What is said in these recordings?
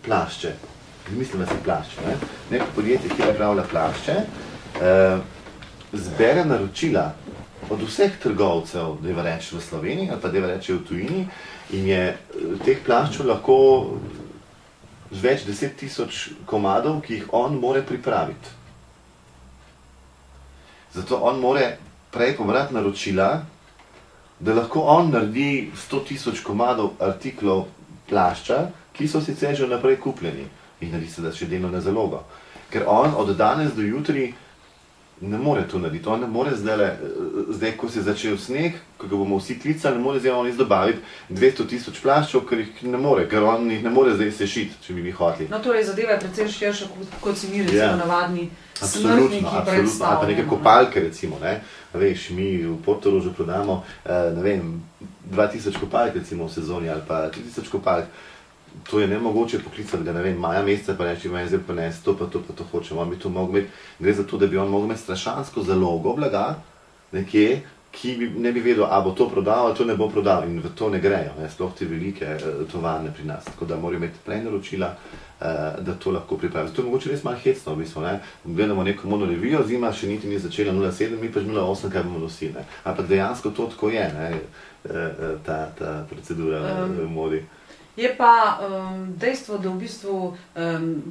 plašče. Izmislimo si plašče. Neko podjetje, ki pripravlja plašče, zbere naročila od vseh trgovcev, da je reči v Sloveniji ali pa da je reči v tujini, in je teh plaščov lahko več 10 000 komadov, ki jih on more pripraviti. Zato on more prej pobrati naročila, da lahko on naredi 100 000 komadov artiklov plašča, ki so sicer že naprej kupljeni. Jih naredi se da še delno na zalogo. Ker on od danes do jutri ne more to narediti. On ne more zdaj, ko se je začel sneg, ko ga bomo vsi klicali, ne more zdaj on izdobaviti 200 000 plaščev, ker jih ne more, ker on jih ne more zdaj sešiti, če bi hoteli. No, torej zadeva je predvsem širša, kot si mi recimo navadni smrtniki predstavljamo. Ali pa neke kopalke recimo, ne. Veš, mi v Portorožu prodamo, ne vem, 2000 kopalk recimo v sezoni ali pa 3000 kopalk. To je nemogoče poklicati ga, ne vem, maja meseca pa reči, zdaj pa ne, to pa to hočem, on bi to mogel imeti. Gre za to, da bi on mogel imeti strašansko zalogo blaga nekje, ki ne bi vedel, a bo to prodal ali to ne bo prodal, in v to ne grejo, ne, sploh te velike tovarne pri nas. Tako da morajo imeti prej naročila, da to lahko pripravijo. To je mogoče res malo hecno, v bistvu, ne. Gledamo neko monorevijo, zima še niti ni začela 0,7, mi pa že 0,8, kaj bomo nosili, ne. Ampak dejansko to tako je, ne, ta procedura v modi. Je pa dejstvo, da v bistvu,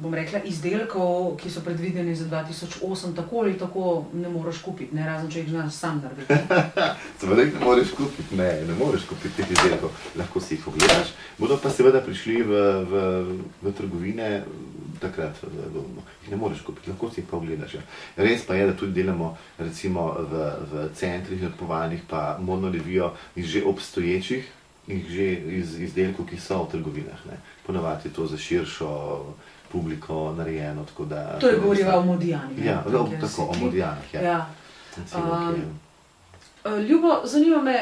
bom rekla, izdelkov, ki so predvideni za 2008, tako ali tako ne moreš kupiti, ne, razen če jih znaš sam narediti. Seveda jih ne moreš kupiti, ne moreš kupiti teh izdelkov, lahko si jih ogledaš, bodo pa seveda prišli v trgovine, takrat jih ne moreš kupiti, lahko si jih pa ogledaš. Ja. Res pa je, da tudi delamo recimo v centrih nakupovalnih pa modno revijo iz že obstoječih, že iz izdelkov, ki so v trgovinah. Ponavadi je to za širšo publiko narejeno, tako da... To je govoriva o Modijanih. Ja, tako, o Modijanih, ja. Ljubo, zanima me,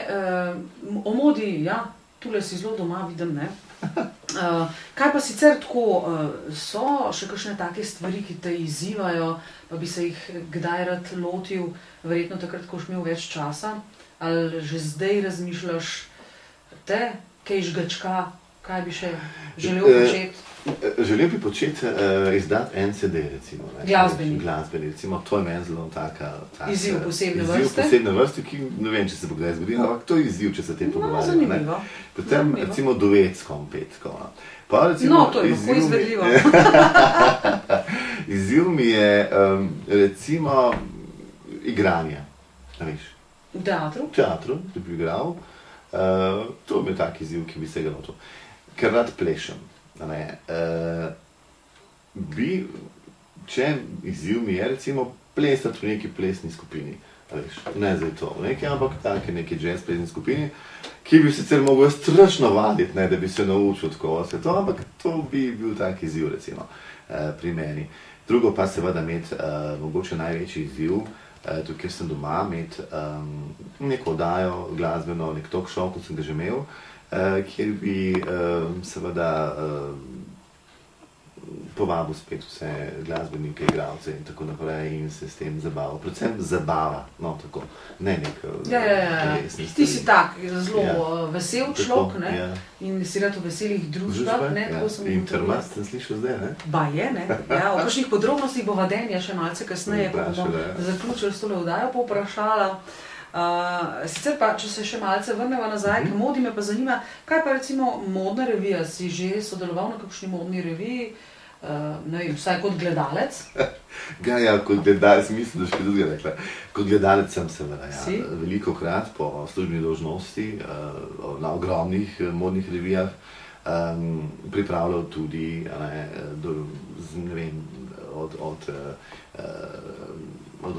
o modi, ja, tule si zelo doma, vidim, ne? Kaj pa sicer tako, so še kakšne take stvari, ki te izzivajo, pa bi se jih kdaj rad lotil, verjetno takrat, ko boš imel več časa, ali že zdaj razmišljaš kaj žgačka, kaj bi še želel početi? Želel bi početi izdati en CD, recimo. Glasbeni. Glasbeni, recimo, to je meni zelo taka... Izziv posebne vrste. Izziv posebne vrste, ki ne vem, če se bo kdaj zgodil, ampak to je izziv, če se tem pogovarjamo. Zanimivo. Potem, recimo, duetskom petko. No, to je lahko izvedljivo. Izziv mi je, recimo, igranje. Veš? V teatru? V teatru, da bi igral. To je tak izziv, ki bi se ga lotil. Ker rad plešem. Če izziv mi je, recimo, plesati v neki plesni skupini. Ne zdaj to v neki, ampak take neki jazz plesni skupini, ki bi sicer mogel strašno vaditi, da bi se naučil tako vse to, ampak to bi bil tak izziv, recimo, pri meni. Drugo pa seveda imeti mogoče največji izziv, tukaj, kjer sem doma, imeti neko oddajo glasbeno, nek talk show, kot sem ga že imel, kjer bi seveda povabil spet vse glasbenike, igralce in tako naprej in se s tem zabaval. Predvsem zabava, no tako, ne nek resni stvari. Ti si tak, zelo vesel človek, ne? In si rad v veselih družbah, ne? In trmast sem slišal zdaj, ne? Ba je, ne? Ja, o kakšnih podrobnostih bo Vadenja še malce kasneje, ko bomo zaključili s tole oddajo, povprašala. Sicer pa, če se še malce vrneva nazaj k modi, me pa zanima, kaj pa recimo modna revija, si že sodeloval na kakšni modni reviji, ne vem, vsaj kot gledalec? Ja, kot gledalec, mislim, da še druga rekla. Kot gledalec sem seveda, ja, velikokrat po službeni dolžnosti na ogromnih modnih revijah pripravljal tudi, ne vem, od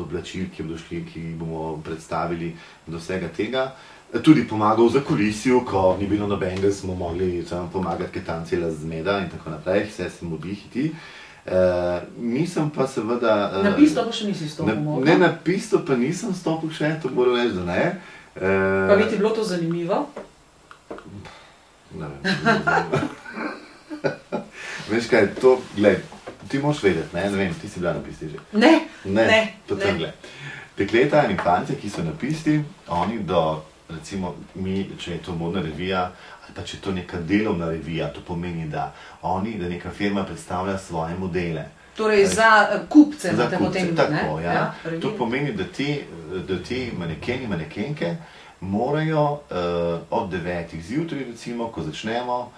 oblačil, ki bodo šli, ki bomo predstavili do vsega tega. Tudi pomagal za kulisiju, ko ni bilo nobenega, smo mogli pomagati, ker tam cela zmeda in tako naprej, vse se modi hiti. Nisem pa seveda... Na pisto pa še nisi stopil modno? Ne, na pisto pa nisem stopil še, to moram reči, da ne. Pa bi ti bilo to zanimivo? Ne vem. Veš kaj, to, gled, ti moraš vedeti, ne vem, ti si bila na pisti že. Ne. Potem gled. Dekleta in fantje, ki so na pisti, oni do recimo mi, če je to modna revija, ali pa če je to neka delovna revija, to pomeni, da neka firma predstavlja svoje modele. Torej za kupce, za kupce, potem, tako, ne? Ja. To pomeni, da ti manekeni, manekenke morajo od 9 zjutraj, recimo, ko začnemo,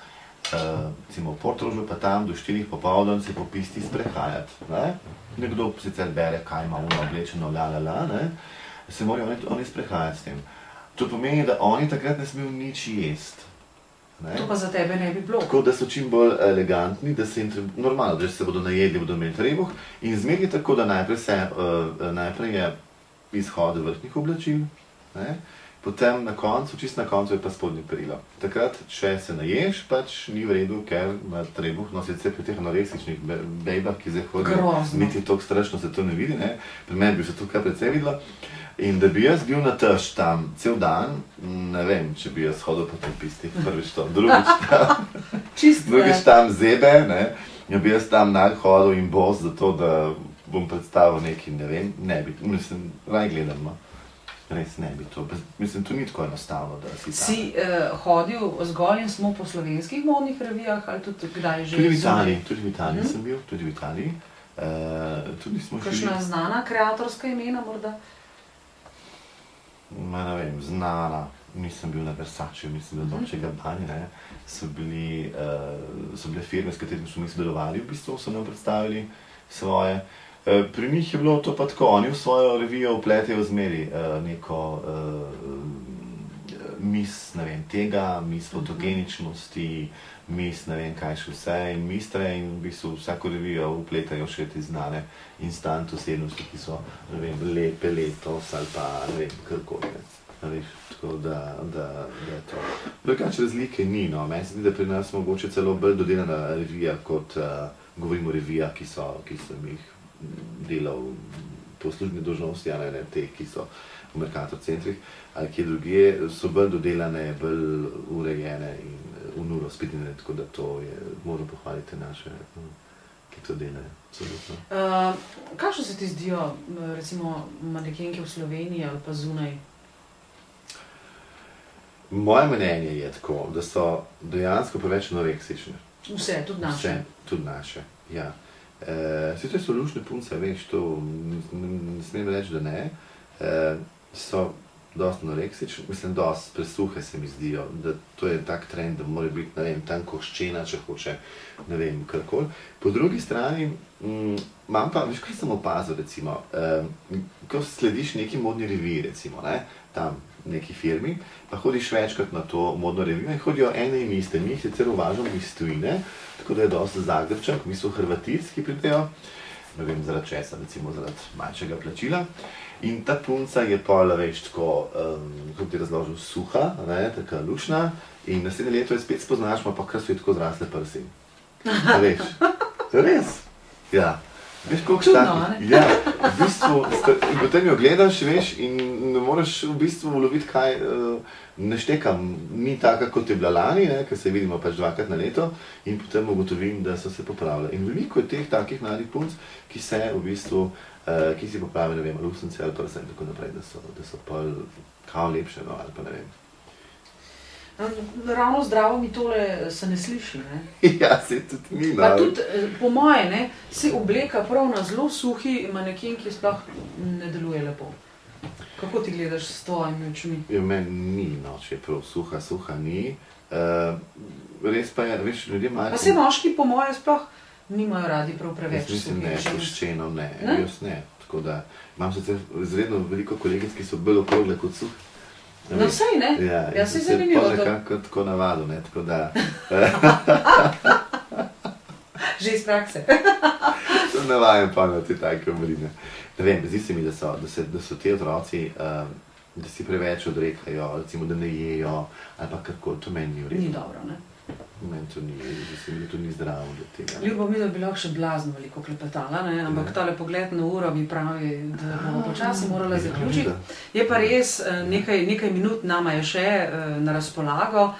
recimo v Portorožu, pa tam do 4 popoldan se po pisti sprehajati. Ne? Nekdo sicer bere, kaj ima ono oblečeno, ne? Se morajo oni sprehajati s tem. To pomeni, da oni takrat ne smejo nič jesti. Ne? To pa za tebe ne bi bilo. Tako, da so čim bolj elegantni, da se jim normalno, da se bodo najedli, bodo imeli trebuh in zmeraj tako, da najprej je izhod vrhnjih oblačil, ne? Potem na koncu, čisto na koncu je pa spodnje perilo. Takrat, če se naješ, pač ni v redu, ker ima trebuh, no sicer pri teh anoreksičnih bejbah, ki zdaj hodijo, niti toliko strašno se to ne vidi, ne? Pri meni bi se to kar precej videlo. In da bi jaz bil na tež tam cel dan, ne vem, če bi jaz hodil po tem pisti, prvič to, drugič tam zebe, ne, ja bi jaz tam hodil in bos zato, da bom predstavil nekaj, ne vem, ne bi, mislim, raj gledam, no. Res ne bi to, mislim, to ni tako enostavno, da si tam. Si hodil zgolj in samo po slovenskih modnih revijah, ali tudi kdaj že? Tudi v Italiji sem bil, tudi v Italiji. Tudi smo šli. Kakšna znana kreatorska imena morda? Ne vem, znana, nisem bil na Versace, mislim, da Dolce & Gabbani, ne, so bile firme, s katerimi smo mi sodelovali, v bistvu so nam predstavili svoje. Pri njih je bilo to pa tako, oni v svojo revijo vpletejo zmeri neko mis, ne vem, tega, mis fotogeničnosti, mis, ne vem, kaj še vse in mistre in v bistvu vsako revijo vpletajo še te znane instant osebnosti, ki so, ne vem, lepe letos ali pa, ne vem, karkoli. Tako da je to. Drugače razlike ni, no, meni se zdi, da pri nas mogoče celo bolj dodelana revija, kot govorimo o revijah, ki sem jih delal po službeni dolžnosti, ali ne teh, ki so v Mercator centrih, ali kje drugje, so bolj dodelane, bolj urejene in v nuro spitine, tako da to je, moram pohvaliti naše, ki to delajo, absolutno. Kakšno se ti zdijo, recimo, manekenke v Sloveniji ali pa zunaj? Moje mnenje je tako, da so dejansko preveč anoreksične. Vse, tudi naše? Vse, tudi naše, ja. Vse to so lušne punce, veš, to ne smem reči, da ne. So dosti anoreksične, mislim, dosti presuhe se mi zdijo, da to je tak trend, da mora biti, ne vem, tankoščena, če hoče, ne vem, karkoli. Po drugi strani, imam pa, veš, kaj sem opazil, recimo, ko slediš neki modni reviji, recimo, ne, tam, neki firmi, pa hodiš večkrat na to modno revijo in hodijo ene in iste. Mi jih sicer uvažamo iz tujine, tako da je dosti Zagrebčank, v bistvu Hrvatic, ki pridejo, ne vem, zaradi česa, recimo zaradi manjšega plačila. In ta punca je pol, veš, tako, kako ti razložil, suha, ne, taka lušna, in naslednje leto je spet spoznaš, pa kar so ji tako zrasle prsi. Veš, res, ja. Veš, koliko takih, ja, v bistvu, in potem jo gledaš, veš, in ne moreš v bistvu uloviti, kaj ne štekam, ni taka, kot je bila lani, ne, ker se vidimo pač 2-krat na leto, in potem ugotovim, da so se popravile. In veliko je teh takih mladih punc, ki se v bistvu, ki si popravijo, ne vem, lusence ali prse in tako naprej, da so pol kao lepše, no, ali pa ne vem. Ravno zdravo mi tole se ne sliši, ne? Ja, se tudi ni, no. Pa tudi, po moje, ne, se obleka prav na zelo suhi manekenki sploh ne deluje lepo. Kako ti gledaš s tvojimi očmi? Ja, meni ni, no, če je prav suha ni. Res pa je, veš, ljudje imajo... Pa se moški, po moje, sploh nimajo radi prav preveč suhi. Jaz mislim, ne, koščeno, ne, jaz ne. Tako da, imam sicer izredno veliko kolegic, ki so bolj okrogle kot suhi. No, vsej, ne? Ja, se je zanimivo to. Pa nekako tako navado, ne, tako da... Že iz prakse. To navajam pa na te take obrine. Ne vem, zdi se mi, da so ti otroci, da si preveč odrekajo, recimo, da ne jejo, ali pa karkoli, to meni ni v redu. Ni dobro, ne? Meni to ni, zdi se mi, da to ni zdravo do tega. Ljubo mi, da bi lahko še blazno veliko klepetala, ne? Ampak tale pogled na uro mi pravi, da bomo počasi morala zaključiti. Je pa res, nekaj minut nama je še na razpolago.